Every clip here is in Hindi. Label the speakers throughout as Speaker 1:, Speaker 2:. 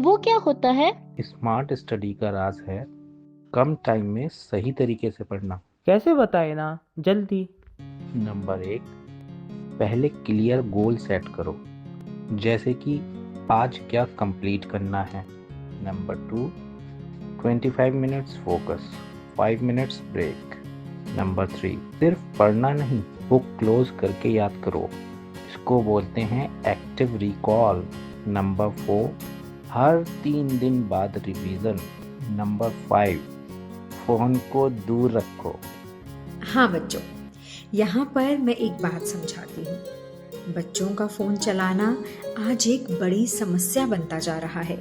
Speaker 1: वो क्या होता है?
Speaker 2: स्मार्ट स्टडी का राज है कम टाइम में सही तरीके से पढ़ना।
Speaker 3: कैसे बताए ना, जल्दी।
Speaker 2: नंबर 1, पहले क्लियर गोल सेट करो, जैसे कि आज क्या कंप्लीट करना है। Number 2, 25 minutes focus, 5 minutes break. Number 3, सिर्फ पढ़ना नहीं, बुक क्लोज करके याद करो, इसको बोलते हैं एक्टिव रिकॉल। नंबर 4, हर 3 दिन बाद रिवीजन। नंबर 5, फोन को दूर रखो।
Speaker 4: हाँ बच्चों, यहाँ पर मैं एक बात समझाती हूँ। बच्चों का फ़ोन चलाना आज एक बड़ी समस्या बनता जा रहा है।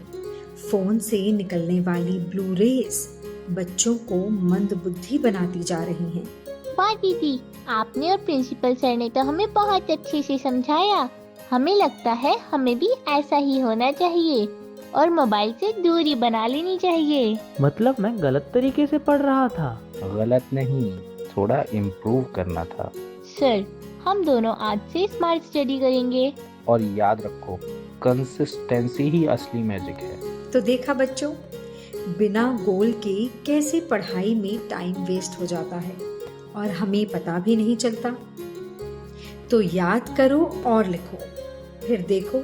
Speaker 4: फ़ोन से निकलने वाली ब्लू रेज बच्चों को मंदबुद्धि बनाती जा रही हैं।
Speaker 1: वाह दीदी, आपने और प्रिंसिपल सर ने तो हमें बहुत अच्छे से समझाया। हमें लगता है हमें भी ऐसा ही होना चाहिए और मोबाइल से दूरी बना लेनी चाहिए।
Speaker 3: मतलब मैं गलत तरीके से पढ़ रहा था?
Speaker 2: गलत नहीं, थोड़ा इम्प्रूव करना था।
Speaker 1: सर, हम दोनों आज से स्मार्ट स्टडी करेंगे।
Speaker 2: और याद रखो, कंसिस्टेंसी ही असली मैजिक है।
Speaker 4: तो देखा बच्चों, बिना गोल के कैसे पढ़ाई में टाइम वेस्ट हो जाता है और हमें पता भी नहीं चलता। तो याद करो और लिखो, फिर देखो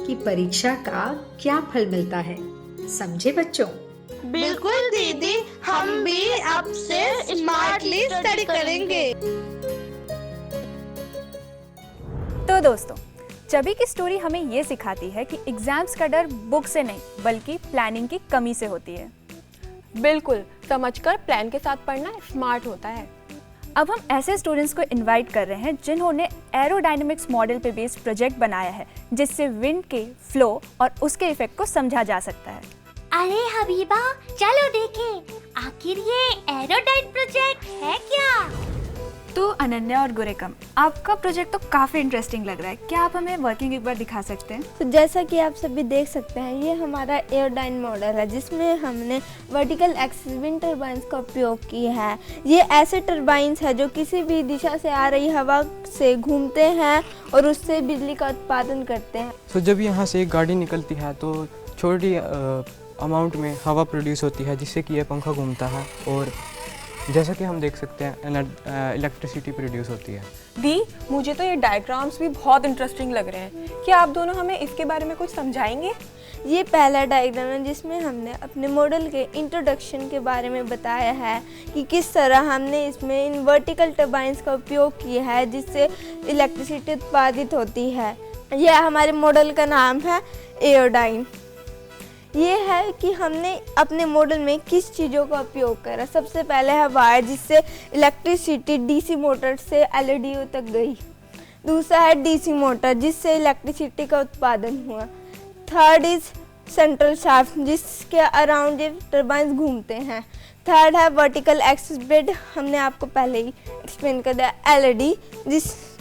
Speaker 4: कि परीक्षा का क्या फल मिलता है। समझे बच्चों?
Speaker 5: बिल्कुल दीदी, हम भी अब से स्मार्टली स्टडी करेंगे।
Speaker 6: तो दोस्तों, चबी की स्टोरी हमें ये सिखाती है कि एग्जाम्स का डर बुक से नहीं बल्कि प्लानिंग की कमी से होती है।
Speaker 7: बिल्कुल, समझकर प्लान के साथ पढ़ना स्मार्ट होता है।
Speaker 6: अब हम ऐसे स्टूडेंट्स को इनवाइट कर रहे हैं जिन्होंने एरोडायनेमिक्स मॉडल पे बेस्ड प्रोजेक्ट बनाया है, जिससे विंड के फ्लो और उसके इफेक्ट को समझा जा सकता है।
Speaker 8: अरे हबीबा, चलो देखें, आखिर ये एरोडाइन प्रोजेक्ट है क्या?
Speaker 6: तो अनन्या और गुरेकम, आपका प्रोजेक्ट तो काफ़ी इंटरेस्टिंग लग रहा है। क्या आप हमें वर्किंग एक बार दिखा सकते हैं?
Speaker 9: तो जैसा कि आप सभी देख सकते हैं, ये हमारा एयरडाइन मॉडल है जिसमें हमने वर्टिकल एक्सिस विंड टरबाइंस का उपयोग किया है। ये ऐसे टरबाइंस है जो किसी भी दिशा से आ रही हवा से घूमते हैं और उससे बिजली का उत्पादन करते हैं।
Speaker 10: तो जब यहाँ से एक गाड़ी निकलती है तो छोटी अमाउंट में हवा प्रोड्यूस होती है, जिससे कि ये पंखा घूमता है और जैसा कि हम देख सकते हैं इलेक्ट्रिसिटी प्रोड्यूस होती है।
Speaker 7: दी, मुझे तो ये डायग्राम्स भी बहुत इंटरेस्टिंग लग रहे हैं। क्या आप दोनों हमें इसके बारे में कुछ समझाएंगे?
Speaker 9: ये पहला डायग्राम है जिसमें हमने अपने मॉडल के इंट्रोडक्शन के बारे में बताया है कि किस तरह हमने इसमें इन वर्टिकल टरबाइंस का उपयोग किया है जिससे इलेक्ट्रिसिटी उत्पादित होती है। यह हमारे मॉडल का नाम है एयरडाइन। ये है कि हमने अपने मॉडल में किस चीज़ों का उपयोग करा। सबसे पहले है वायर, जिससे इलेक्ट्रिसिटी डीसी मोटर से एलईडी तक गई। दूसरा है डीसी मोटर, जिससे इलेक्ट्रिसिटी का उत्पादन हुआ। थर्ड इज सेंट्रल शाफ्ट, जिसके अराउंड ये टरबाइंस घूमते हैं। थर्ड है वर्टिकल एक्सिस ब्लेड, हमने आपको पहले ही एक्सप्लेन कर दिया। एलईडी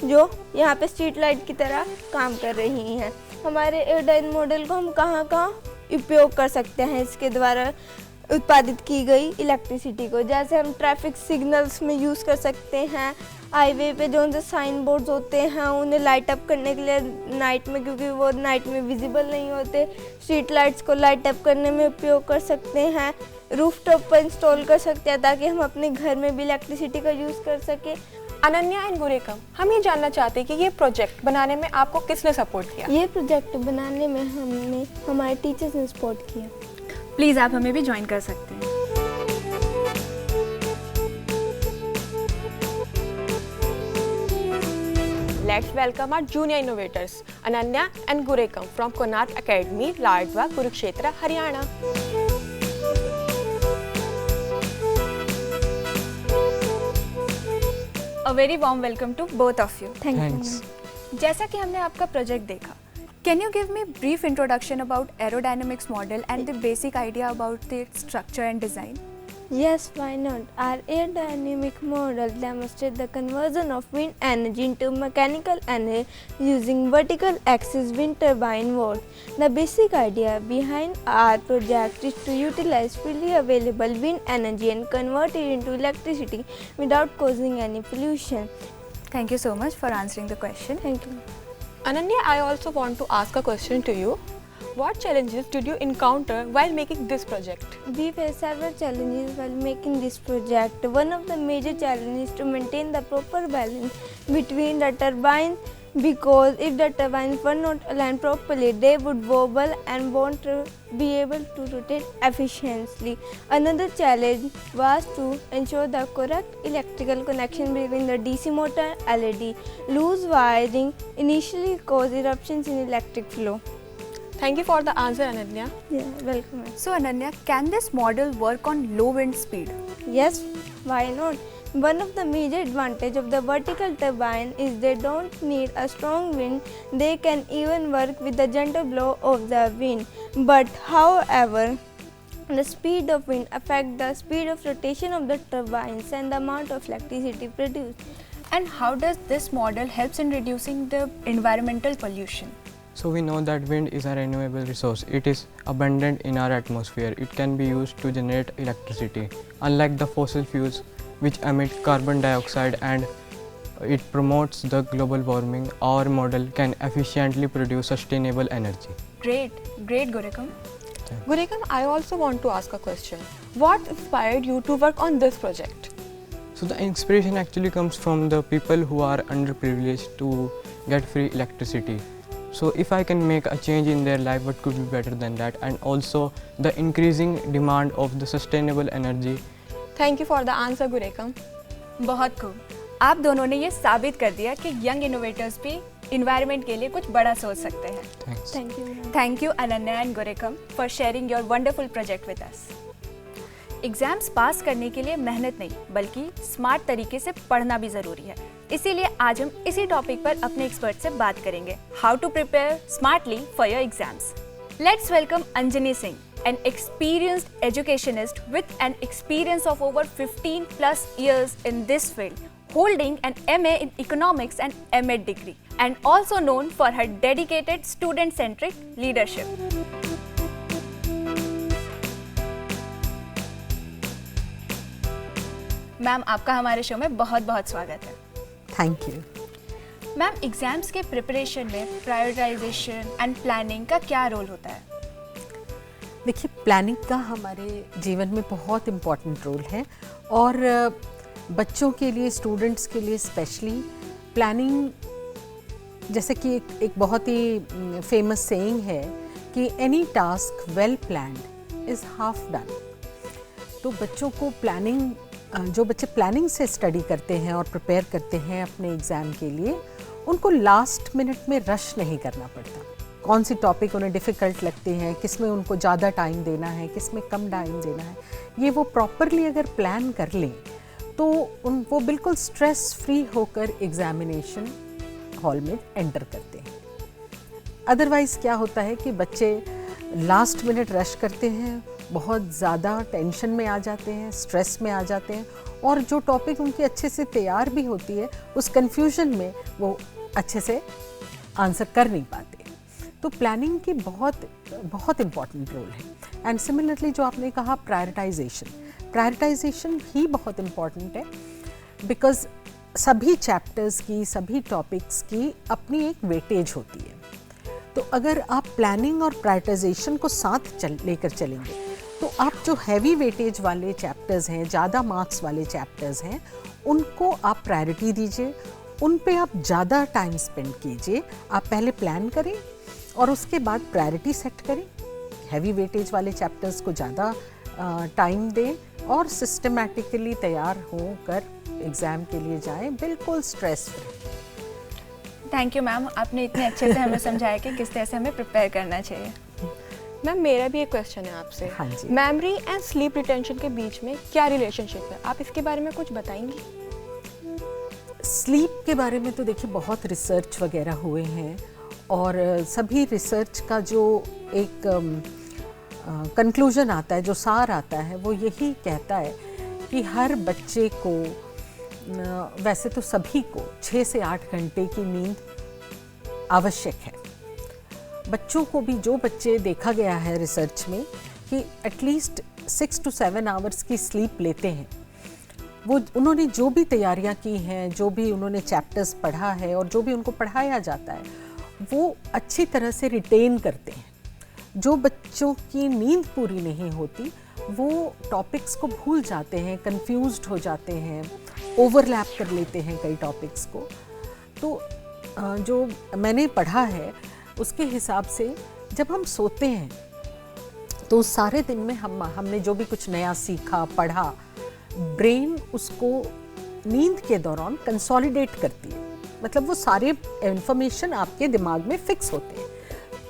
Speaker 9: जो यहाँ पे स्ट्रीट लाइट की तरह काम कर रही हैं। हमारे एयरडाइन मॉडल को हम कहाँ उपयोग कर सकते हैं इसके द्वारा उत्पादित की गई इलेक्ट्रिसिटी को। जैसे हम ट्रैफिक सिग्नल्स में यूज़ कर सकते हैं। हाईवे पे जो उनसे साइन बोर्ड्स होते हैं उन्हें लाइट अप करने के लिए नाइट में, क्योंकि वो नाइट में विजिबल नहीं होते, स्ट्रीट लाइट्स को लाइट अप करने में उपयोग कर सकते हैं। रूफटॉप पर इंस्टॉल कर सकते हैं ताकि हम अपने घर में भी इलेक्ट्रिसिटी का यूज़ कर सकें।
Speaker 7: अनन्या एंड गुरेकम, हम ये जानना चाहते हैं कि ये प्रोजेक्ट बनाने में आपको किसने सपोर्ट किया?
Speaker 9: ये प्रोजेक्ट बनाने में हमारे टीचर्स ने सपोर्ट किया।
Speaker 6: प्लीज़ आप हमें भी ज्वाइन कर सकते हैं।
Speaker 7: Let's welcome our junior innovators, Ananya and Gurekam from Konark Academy, Lardwa, Kurukshetra, Haryana.
Speaker 6: A very warm welcome to both of you.
Speaker 10: Thanks.
Speaker 6: जैसा कि हमने आपका प्रोजेक्ट देखा, can you give me brief introduction about aerodynamics model and the basic idea about the structure and design?
Speaker 9: Yes, why not? Our aerodynamic model demonstrates the conversion of wind energy into mechanical energy using vertical axis wind turbine valve. The basic idea behind our project is to utilize freely available wind energy and convert it into electricity without causing any pollution.
Speaker 6: Thank you so much for answering the question.
Speaker 9: Thank you.
Speaker 7: Ananya, I also want to ask a question to you. what challenges did you encounter while making this project?
Speaker 11: We faced several challenges while making this project. One of the major challenges is to maintain the proper balance between the turbines, because if the turbines were not aligned properly, they would wobble and won't be able to rotate efficiently. Another challenge was to ensure the correct electrical connection between the DC motor and LED. Loose wiring initially caused eruptions in electric flow.
Speaker 7: Thank you for the answer, Ananya.
Speaker 11: Yeah, welcome.
Speaker 6: So Ananya, can this model work on low wind speed?
Speaker 11: Yes, why not? One of the major advantages of the vertical turbine is they don't need a strong wind. They can even work with the gentle blow of the wind. But however, the speed of wind affects the speed of rotation of the turbines and the amount of electricity produced.
Speaker 6: And how does this model helps in reducing the environmental pollution?
Speaker 10: So we know that wind is a renewable resource. It is abundant in our atmosphere. It can be used to generate electricity. Unlike the fossil fuels which emit carbon dioxide and it promotes the global warming, our model can efficiently produce sustainable energy.
Speaker 6: Great, Gurikam.
Speaker 7: Gurikam, I also want to ask a question. What inspired you to work on this project?
Speaker 10: So the inspiration actually comes from the people who are underprivileged to get free electricity. So if I can make a change in their life, what could be better than that? And also the increasing demand of the sustainable energy.
Speaker 7: Thank you for the answer, Gurikam.
Speaker 6: बहुत खूब। आप दोनों ने ये साबित कर दिया कि यंग इनोवेटर्स भी इन्वायरमेंट के लिए कुछ बड़ा सोच सकते हैं।
Speaker 10: Thanks.
Speaker 6: Thank you Ananya and Gurikam for sharing your wonderful project with us. Exams pass करने के लिए मेहनत नहीं बल्कि स्मार्ट तरीके से पढ़ना भी ज़रूरी है। इसीलिए आज हम इसी टॉपिक पर अपने एक्सपर्ट से बात करेंगे, how to prepare smartly for your exams. Let's welcome Anjani Singh, an experienced educationist with an experience of over 15 plus years in this field, holding an MA in economics and MA degree, and also known for her dedicated student-centric leadership. Ma'am, आपका हमारे शो में बहुत बहुत स्वागत है।
Speaker 12: Thank you.
Speaker 6: मैम, एग्जाम्स के प्रिपरेशन में प्रायोरिटाइजेशन एंड प्लानिंग का क्या रोल होता है?
Speaker 12: देखिए, प्लानिंग का हमारे जीवन में बहुत इम्पॉर्टेंट रोल है और बच्चों के लिए, स्टूडेंट्स के लिए स्पेशली प्लानिंग, जैसे कि एक बहुत ही फेमस सेइंग है कि any task well planned is half done. तो बच्चों को प्लानिंग, जो बच्चे प्लानिंग से स्टडी करते हैं और प्रिपेयर करते हैं अपने एग्ज़ाम के लिए, उनको लास्ट मिनट में रश नहीं करना पड़ता। कौन सी टॉपिक उन्हें डिफ़िकल्ट लगती हैं, किस में उनको ज़्यादा टाइम देना है, किस में कम टाइम देना है, ये वो प्रॉपरली अगर प्लान कर लें तो वो बिल्कुल स्ट्रेस फ्री होकर एग्ज़ामिनेशन हॉल में एंटर करते हैं। अदरवाइज़ क्या होता है कि बच्चे लास्ट मिनट रश करते हैं, बहुत ज़्यादा टेंशन में आ जाते हैं, स्ट्रेस में आ जाते हैं और जो टॉपिक उनकी अच्छे से तैयार भी होती है, उस कन्फ्यूजन में वो अच्छे से आंसर कर नहीं पाते। तो प्लानिंग की बहुत इम्पॉर्टेंट रोल है। एंड सिमिलरली जो आपने कहा प्रायोरिटाइजेशन भी बहुत इम्पॉर्टेंट है, बिकॉज सभी चैप्टर्स की, सभी टॉपिक्स की अपनी एक वेटेज होती है। तो अगर आप प्लानिंग और प्रायोरिटाइजेशन को साथ लेकर चलेंगे तो आप जो हैवी वेटेज वाले चैप्टर्स हैं, ज़्यादा मार्क्स वाले चैप्टर्स हैं, उनको आप प्रायोरिटी दीजिए, उन पे आप ज़्यादा टाइम स्पेंड कीजिए। आप पहले प्लान करें और उसके बाद प्रायोरिटी सेट करें, हैवी वेटेज वाले चैप्टर्स को ज़्यादा टाइम दें और सिस्टमैटिकली तैयार होकर एग्ज़ाम के लिए जाएं, बिल्कुल stress free.
Speaker 6: Thank you ma'am, आपने इतने अच्छे से हमें समझाया कि किस तरह से हमें प्रिपेयर करना चाहिए।
Speaker 7: मैम, मेरा भी एक क्वेश्चन है आपसे।
Speaker 12: हाँ जी।
Speaker 7: मेमोरी एंड स्लीप रिटेंशन के बीच में क्या रिलेशनशिप है, आप इसके बारे में कुछ बताएंगी?
Speaker 12: स्लीप के बारे में तो देखिए बहुत रिसर्च वगैरह हुए हैं और सभी रिसर्च का जो एक कंक्लूजन आता है, जो सार आता है, वो यही कहता है कि हर बच्चे को, वैसे तो सभी को 6 से 8 घंटे की नींद आवश्यक है। बच्चों को भी, जो बच्चे देखा गया है रिसर्च में कि एटलीस्ट 6 to 7 आवर्स की स्लीप लेते हैं, वो उन्होंने जो भी तैयारियां की हैं, जो भी उन्होंने चैप्टर्स पढ़ा है और जो भी उनको पढ़ाया जाता है, वो अच्छी तरह से रिटेन करते हैं। जो बच्चों की नींद पूरी नहीं होती वो टॉपिक्स को भूल जाते हैं, कंफ्यूज्ड हो जाते हैं, ओवरलैप कर लेते हैं कई टॉपिक्स को। तो जो मैंने पढ़ा है उसके हिसाब से जब हम सोते हैं तो सारे दिन में हमने जो भी कुछ नया सीखा पढ़ा, ब्रेन उसको नींद के दौरान कंसोलिडेट करती है, मतलब वो सारे इंफॉर्मेशन आपके दिमाग में फिक्स होते हैं।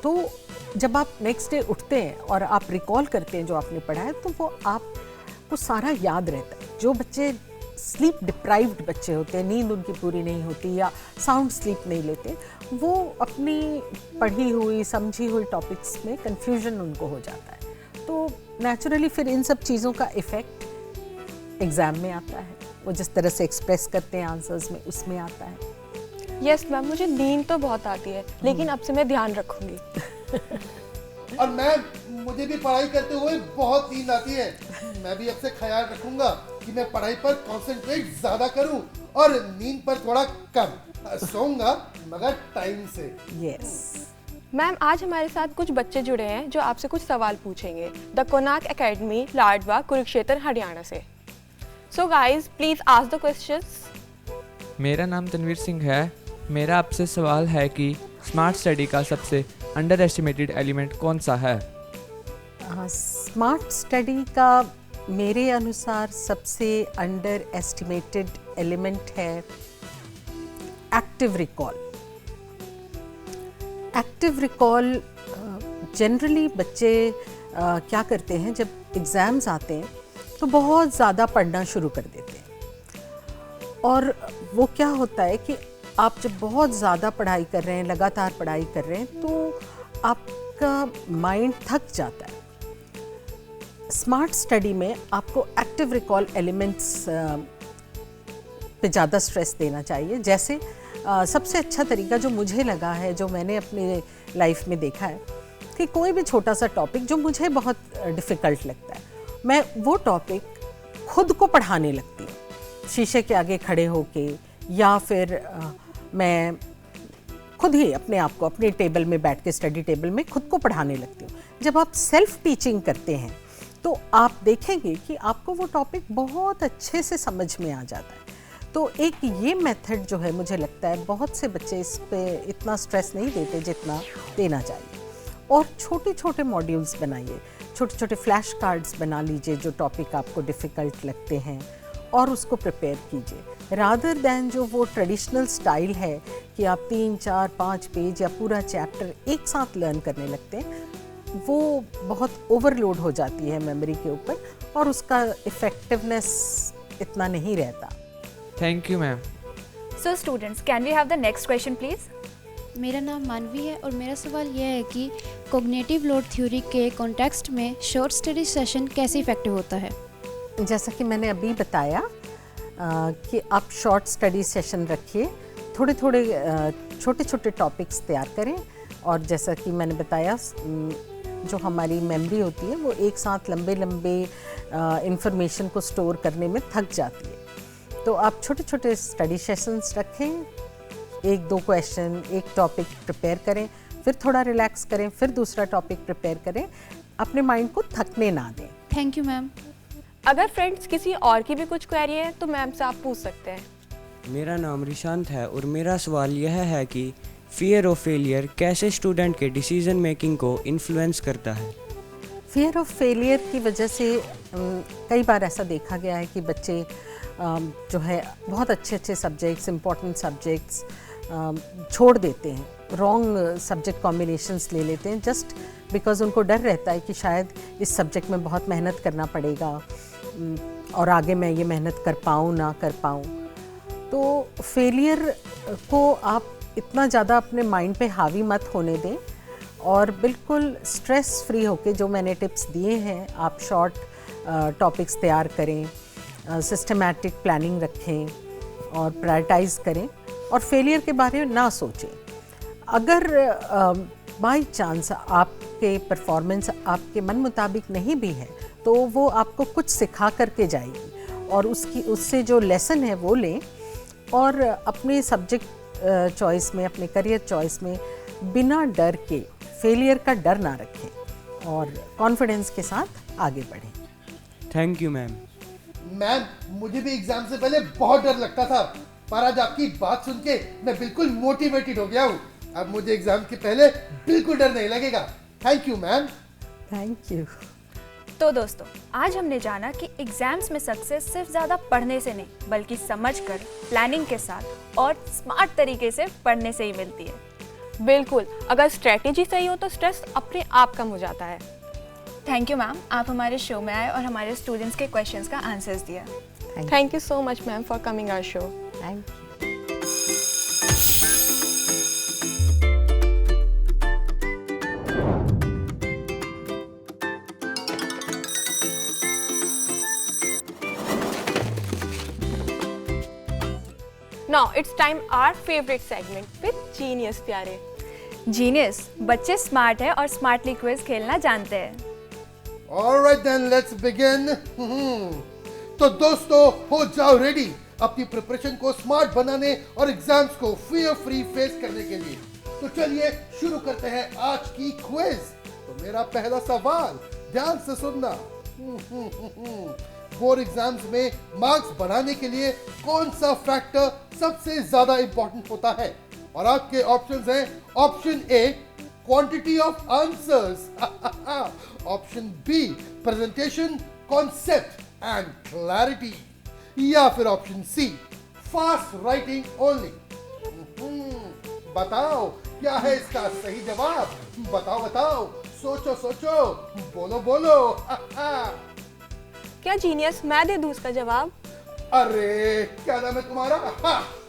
Speaker 12: तो जब आप नेक्स्ट डे उठते हैं और आप रिकॉल करते हैं जो आपने पढ़ा है तो वो आपको सारा याद रहता है। जो बच्चे स्लीप डिप्राइव्ड बच्चे होते हैं, नींद उनकी पूरी नहीं होती या साउंड स्लीप नहीं लेते, वो अपनी पढ़ी हुई समझी हुई टॉपिक्स में कंफ्यूजन उनको हो जाता है। तो नेचुरली फिर इन सब चीज़ों का इफ़ेक्ट एग्ज़ाम में आता है, वो जिस तरह से एक्सप्रेस करते हैं आंसर्स में उसमें आता है।
Speaker 7: यस मैम, मुझे नींद तो बहुत आती है लेकिन अब से मैं ध्यान रखूंगी।
Speaker 13: और मैम, मुझे भी पढ़ाई करते हुए बहुत नींद आती है। मैं भी अब से ख्याल रखूंगा कि मैं पढ़ाई पर कंसंट्रेट ज़्यादा करूं और नींद पर थोड़ा कम सोऊंगा, मगर टाइम से।
Speaker 12: यस
Speaker 7: मैम, आज हमारे साथ कुछ बच्चे जुड़े हैं जो आपसे कुछ सवाल पूछेंगे द कोनार्क एकेडमी, लाडवा, कुरुक्षेत्र, हरियाणा से। So guys, please ask the questions.
Speaker 14: मेरा नाम तनवीर सिंह है। मेरा आपसे सवाल है कि स्मार्ट स्टडी का सबसे अंडर एस्टिमेटेड एलिमेंट कौन सा है?
Speaker 12: स्मार्ट स्टडी का मेरे अनुसार सबसे अंडर एस्टिमेटेड एलिमेंट है active recall. Active recall generally बच्चे क्या करते हैं, जब एग्ज़ाम्स आते हैं तो बहुत ज़्यादा पढ़ना शुरू कर देते हैं। और वो क्या होता है कि आप जब बहुत ज़्यादा पढ़ाई कर रहे हैं, लगातार पढ़ाई कर रहे हैं, तो आपका माइंड थक जाता है। स्मार्ट स्टडी में आपको एक्टिव रिकॉल एलिमेंट्स पे ज़्यादा स्ट्रेस देना चाहिए। जैसे सबसे अच्छा तरीका जो मुझे लगा है, जो मैंने अपने लाइफ में देखा है, कि कोई भी छोटा सा टॉपिक जो मुझे बहुत डिफ़िकल्ट लगता है, मैं वो टॉपिक खुद को पढ़ाने लगती हूँ, शीशे के आगे खड़े होके, या फिर मैं खुद ही अपने आप को अपने टेबल में बैठ के, स्टडी टेबल में खुद को पढ़ाने लगती हूँ। जब आप सेल्फ टीचिंग करते हैं तो आप देखेंगे कि आपको वो टॉपिक बहुत अच्छे से समझ में आ जाता है। तो एक ये मेथड जो है, मुझे लगता है बहुत से बच्चे इस पे इतना स्ट्रेस नहीं देते जितना देना चाहिए। और छोटे छोटे मॉड्यूल्स बनाइए, छोटे छोटे फ्लैश कार्ड्स बना लीजिए जो टॉपिक आपको डिफ़िकल्ट लगते हैं, और उसको प्रिपेयर कीजिए, रादर दैन जो वो ट्रेडिशनल स्टाइल है कि आप 3, 4, 5 पेज या पूरा चैप्टर एक साथ लर्न करने लगते हैं। वो बहुत ओवरलोड हो जाती है मेमोरी के ऊपर और उसका इफ़ेक्टिवनेस इतना नहीं रहता।
Speaker 14: Thank you ma'am.
Speaker 6: So students, can we have the next question please?
Speaker 9: मेरा नाम मानवी है और मेरा सवाल यह है कि कॉग्निटिव लोड थ्योरी के कॉन्टेक्स्ट में शॉर्ट स्टडी सेशन कैसे इफेक्टिव होता है?
Speaker 12: जैसा कि मैंने अभी बताया कि आप शॉर्ट स्टडी सेशन रखिए, थोड़े थोड़े छोटे छोटे टॉपिक्स तैयार करें, और जैसा कि मैंने बताया जो हमारी मेमोरी होती है वो एक साथ लंबे लंबे इंफॉर्मेशन को स्टोर करने में थक जाती है। तो आप छोटे छोटे स्टडी सेशंस रखें, 1-2 क्वेश्चन, एक टॉपिक प्रिपेयर करें, फिर थोड़ा रिलैक्स करें, फिर दूसरा टॉपिक प्रिपेयर करें, अपने माइंड को थकने ना दें।
Speaker 9: Thank you ma'am.
Speaker 7: अगर फ्रेंड्स किसी और की भी कुछ क्वेरी है तो मैम से आप पूछ सकते हैं।
Speaker 15: मेरा नाम रिशांत है और मेरा सवाल यह है कि फियर ऑफ फेलियर कैसे स्टूडेंट के डिसीजन मेकिंग को इन्फ्लुएंस करता है?
Speaker 12: फियर ऑफ फेलियर की वजह से कई बार ऐसा देखा गया है कि बच्चे जो है बहुत अच्छे अच्छे सब्जेक्ट्स, इम्पॉर्टेंट सब्जेक्ट्स छोड़ देते हैं, रॉन्ग सब्जेक्ट कॉम्बिनेशंस ले लेते हैं, जस्ट बिकॉज उनको डर रहता है कि शायद इस सब्जेक्ट में बहुत मेहनत करना पड़ेगा और आगे मैं ये मेहनत कर पाऊँ ना कर पाऊँ। तो फेलियर को आप इतना ज़्यादा अपने माइंड पे हावी मत होने दें और बिल्कुल स्ट्रेस फ्री होके जो मैंने टिप्स दिए हैं, आप शॉर्ट टॉपिक्स तैयार करें, सिस्टमैटिक प्लानिंग रखें और प्रायोरिटाइज़ करें और फेलियर के बारे में ना सोचें। अगर बाय चांस आपके परफॉर्मेंस आपके मन मुताबिक नहीं भी है तो वो आपको कुछ सिखा करके जाएगी और उससे जो लेसन है वो लें और अपने सब्जेक्ट चॉइस में, अपने करियर चॉइस में बिना डर के फेलियर का डर ना रखें। और कॉन्फिडेंस के साथ आगे बढ़ें।
Speaker 15: Thank you ma'am.
Speaker 13: मैम, मुझे भी एग्जाम से पहले बहुत डर लगता था, पर आज आपकी बात सुन के मैं बिल्कुल मोटिवेटेड हो गया हूँ। अब मुझे एग्जाम के पहले बिल्कुल डर नहीं लगेगा। Thank you ma'am.
Speaker 12: Thank you.
Speaker 6: तो दोस्तों, आज हमने जाना कि एग्जाम्स में सक्सेस सिर्फ ज़्यादा पढ़ने से नहीं बल्कि समझकर, प्लानिंग के साथ और स्मार्ट तरीके से पढ़ने से ही मिलती है।
Speaker 7: बिल्कुल, अगर स्ट्रेटेजी सही हो तो स्ट्रेस अपने आप कम हो जाता है।
Speaker 6: थैंक यू मैम, आप हमारे शो में आए और हमारे स्टूडेंट्स के क्वेश्चंस का आंसर्स दिया।
Speaker 7: Thank you so much ma'am for coming our show.
Speaker 12: Thank you.
Speaker 7: Now it's time our favorite segment with Genius प्यारे।
Speaker 6: जीनियस, बच्चे स्मार्ट है और स्मार्टली क्विज खेलना जानते हैं।
Speaker 13: Alright then, let's begin. तो दोस्तों, हो जाओ रेडी अपनी प्रिपरेशन को स्मार्ट बनाने और एग्जाम्स को फियर फ्री फेस करने के लिए। तो चलिए शुरू करते हैं आज की क्विज। तो मेरा पहला सवाल ध्यान से सुनना। बोर्ड एग्जाम्स में मार्क्स बढ़ाने के लिए कौन सा फैक्टर सबसे ज्यादा इंपॉर्टेंट होता है? और आपके ऑप्शंस हैं option A quantity of answers, option B presentation concept and clarity, या फिर option C fast writing only. बताओ क्या है इसका सही जवाब? बताओ बताओ, सोचो सोचो, बोलो बोलो।
Speaker 7: क्या जीनियस मैं दे दूं उसका जवाब?
Speaker 13: अरे क्या नाम है तुम्हारा?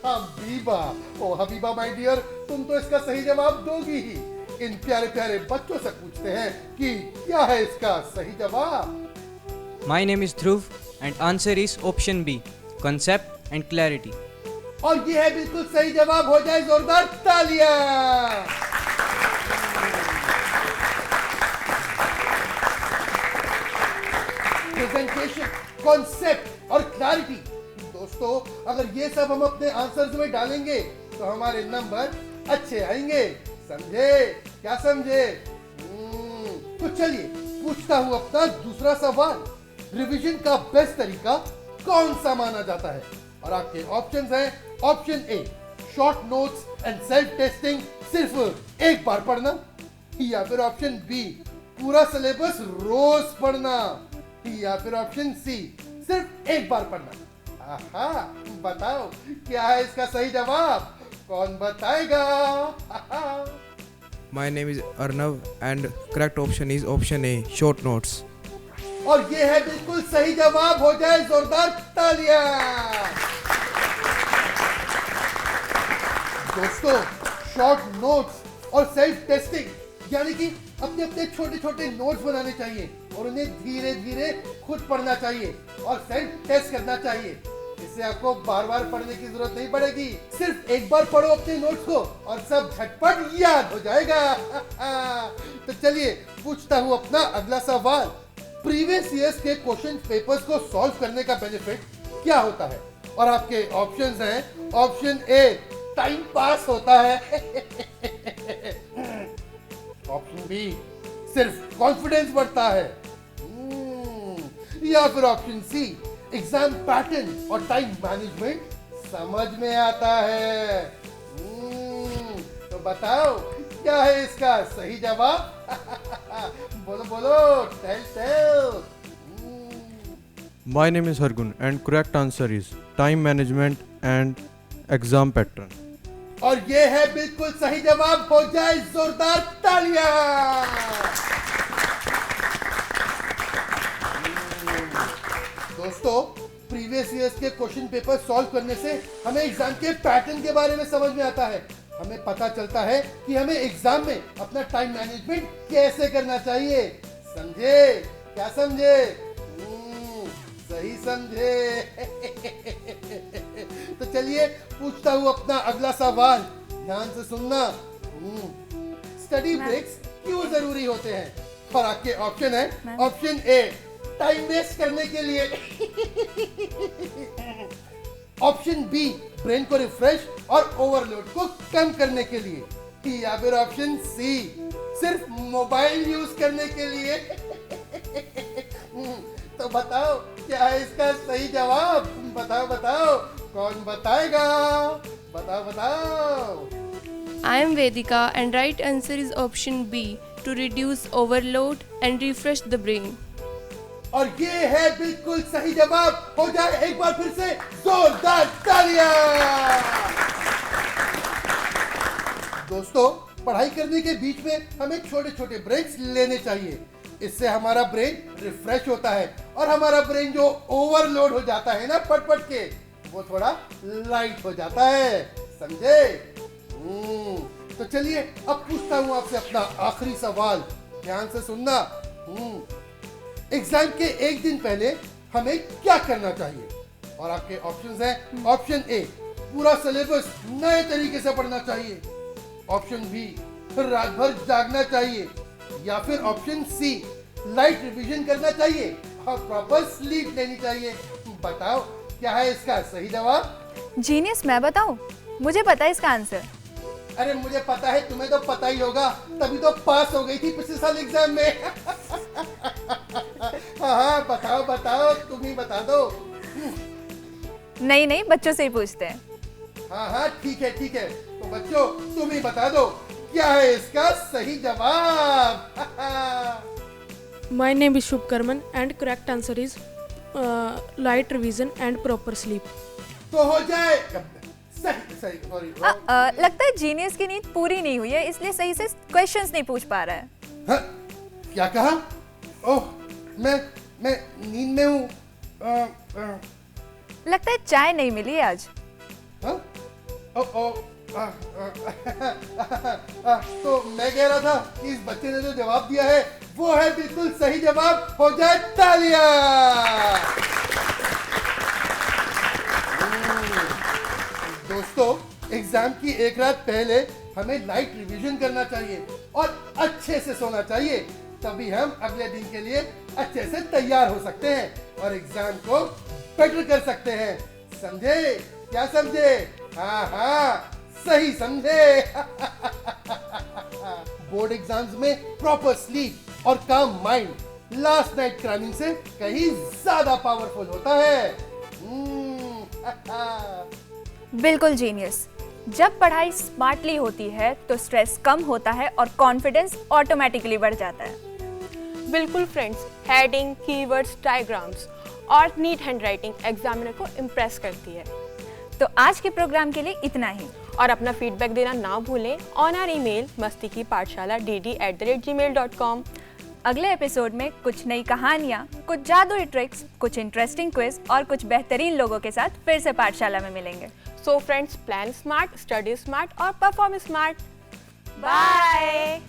Speaker 13: Habiba. Oh Habiba my dear, तुम तो इसका सही जवाब दोगी ही। इन प्यारे प्यारे बच्चों से पूछते हैं कि क्या है इसका सही जवाब।
Speaker 15: My name is Dhruv and answer is option B, concept and clarity.
Speaker 13: और ये है बिल्कुल सही जवाब। हो जाए जोरदार तालियां। प्रेजेंटेशन, कॉन्सेप्ट और क्लैरिटी। दोस्तों, अगर ये सब हम अपने आंसर्स में डालेंगे तो हमारे नंबर अच्छे आएंगे। समझे? क्या समझे? तो चलिए पूछता हूँ अपना दूसरा सवाल। रिवीजन का बेस्ट तरीका कौन सा माना जाता है? और आपके ऑप्शंस हैं option A short notes and self testing, सिर्फ एक बार पढ़ना, या फिर ऑप्शन बी पूरा सिलेबस रोज पढ़ना, या फिर ऑप्शन सी सिर्फ एक बार पढ़ना। आहा, बताओ क्या है इसका सही जवाब? कौन बताएगा?
Speaker 16: My name is Arnav and correct option is option A, short notes.
Speaker 13: और ये है बिल्कुल सही जवाब। हो जाए जोरदार तालियां। दोस्तों, शॉर्ट नोट्स और सेल्फ टेस्टिंग यानी कि अपने अपने छोटे छोटे नोट्स बनाने चाहिए और उन्हें धीरे धीरे खुद पढ़ना चाहिए और सेल्फ टेस्ट करना चाहिए। इससे आपको बार बार पढ़ने की जरूरत नहीं पड़ेगी। सिर्फ एक बार पढ़ो अपने नोट्स को और सब झटपट याद हो जाएगा। तो चलिए पूछता हूँ अपना अगला सवाल। प्रीवियस ईयर्स के क्वेश्चन पेपर्स को सॉल्व करने का बेनिफिट क्या होता है? और आपके ऑप्शंस हैं ऑप्शन ए टाइम पास होता है, ऑप्शन बी सिर्फ कॉन्फिडेंस बढ़ता है, या फिर ऑप्शन सी एग्जाम पैटर्न और टाइम मैनेजमेंट समझ में आता है। तो बताओ क्या है इसका सही जवाब? बोलो बोलो, tell.
Speaker 16: My name is Hargun and correct answer is time management and exam pattern.
Speaker 13: और ये है बिल्कुल सही जवाब। हो जाए जोरदार तालियां। दोस्तों, प्रीवियस ईयर्स के क्वेश्चन पेपर सॉल्व करने से हमें एग्जाम के पैटर्न के बारे में समझ में आता है। हमें पता चलता है कि हमें एग्जाम में अपना टाइम मैनेजमेंट कैसे करना चाहिए। समझे? क्या समझे? सही समझे। तो चलिए पूछता हूँ अपना अगला सवाल। ध्यान से सुनना। स्टडी ब्रेक्स क्यों जरूरी होते हैं? और आपके ऑप्शन है ऑप्शन ए टाइम वेस्ट करने के लिए, ऑप्शन बी ब्रेन को रिफ्रेश और ओवरलोड को कम करने के लिए, या फिर ऑप्शन सी सिर्फ मोबाइल यूज करने के लिए। तो बताओ क्या है इसका सही जवाब? बताओ बताओ, कौन बताएगा? बताओ बताओ।
Speaker 17: I am Vedika and right answer is option B, to reduce overload and refresh the brain.
Speaker 13: और ये है बिल्कुल सही जवाब। हो जाए एक बार फिर से जोरदार तालियां। दोस्तों, पढ़ाई करने के बीच में हमें छोटे छोटे ब्रेक्स लेने चाहिए। इससे हमारा ब्रेन रिफ्रेश होता है और हमारा ब्रेन जो ओवरलोड हो जाता है ना पट पट के, वो थोड़ा लाइट हो जाता है, समझे? तो चलिए अब पूछता हूँ आपसे अपना आखिरी सवाल, ध्यान से सुनना। एग्जाम के एक दिन पहले हमें क्या करना चाहिए? और आपके ऑप्शंस हैं। ऑप्शन ए, पूरा सिलेबस नए तरीके से पढ़ना चाहिए। ऑप्शन बी, रात भर जागना चाहिए। या फिर ऑप्शन सी, लाइट रिवीजन करना चाहिए और प्रॉपर स्लीप लेनी चाहिए। बताओ क्या है इसका सही जवाब?
Speaker 6: जीनियस, मैं बताऊं? मुझे पता है इसका आंसर।
Speaker 13: अरे मुझे पता है, तुम्हें तो पता ही होगा, तभी तो पास हो गई थी पिछले साल एग्जाम में। हाँ बताओ बताओ, तुम ही बता दो।
Speaker 6: नहीं, बच्चों से ही पूछते हैं।
Speaker 13: हाँ ठीक है, तो बच्चों तुम ही बता दो क्या है इसका सही जवाब?
Speaker 18: My name is Shubkarman and correct answer is light revision and proper sleep.
Speaker 13: तो हो जाए सही।
Speaker 6: लगता है जीनियस की नींद पूरी नहीं हुई है, इसलिए सही से क्वेश्चंस नहीं पूछ पा रहा है।
Speaker 13: हाँ, क्या कहा? ओह, मैं नींद में हूँ।
Speaker 6: लगता है चाय नहीं मिली है आज।
Speaker 13: हाँ? तो मैं कह रहा था कि इस बच्चे ने जो जवाब दिया है वो है बिल्कुल सही जवाब। हो जाए तालियां। दोस्तों, एग्जाम की एक रात पहले हमें लाइट रिवीजन करना चाहिए और अच्छे से सोना चाहिए, तभी हम अगले दिन के लिए अच्छे से तैयार हो सकते हैं और एग्जाम को बेटर कर सकते हैं। समझे? क्या समझे? हाँ सही समझे। बोर्ड एग्जाम्स में प्रॉपर स्लीप और काम माइंड लास्ट नाइट क्रैमिंग से कहीं ज्यादा पावरफुल होता है।
Speaker 6: बिल्कुल जीनियस। जब पढ़ाई स्मार्टली होती है तो स्ट्रेस कम होता है और कॉन्फिडेंस ऑटोमेटिकली बढ़ जाता है।
Speaker 7: बिल्कुल फ्रेंड्स, हेडिंग, कीवर्ड्स, डायग्राम्स और नीट हैंडराइटिंग एग्जामिनर को इम्प्रेस करती है।
Speaker 6: तो आज के प्रोग्राम के लिए इतना ही।
Speaker 7: और अपना फीडबैक देना ना भूलें ऑन आवर ईमेल masti-ki-pathshala@dd@gmail.com।
Speaker 6: अगले एपिसोड में कुछ नई कहानियाँ, कुछ जादुई ट्रिक्स, कुछ इंटरेस्टिंग क्विज और कुछ बेहतरीन लोगों के साथ फिर से पाठशाला में मिलेंगे।
Speaker 7: So friends, plan smart, study smart और परफॉर्म स्मार्ट।
Speaker 6: बाय।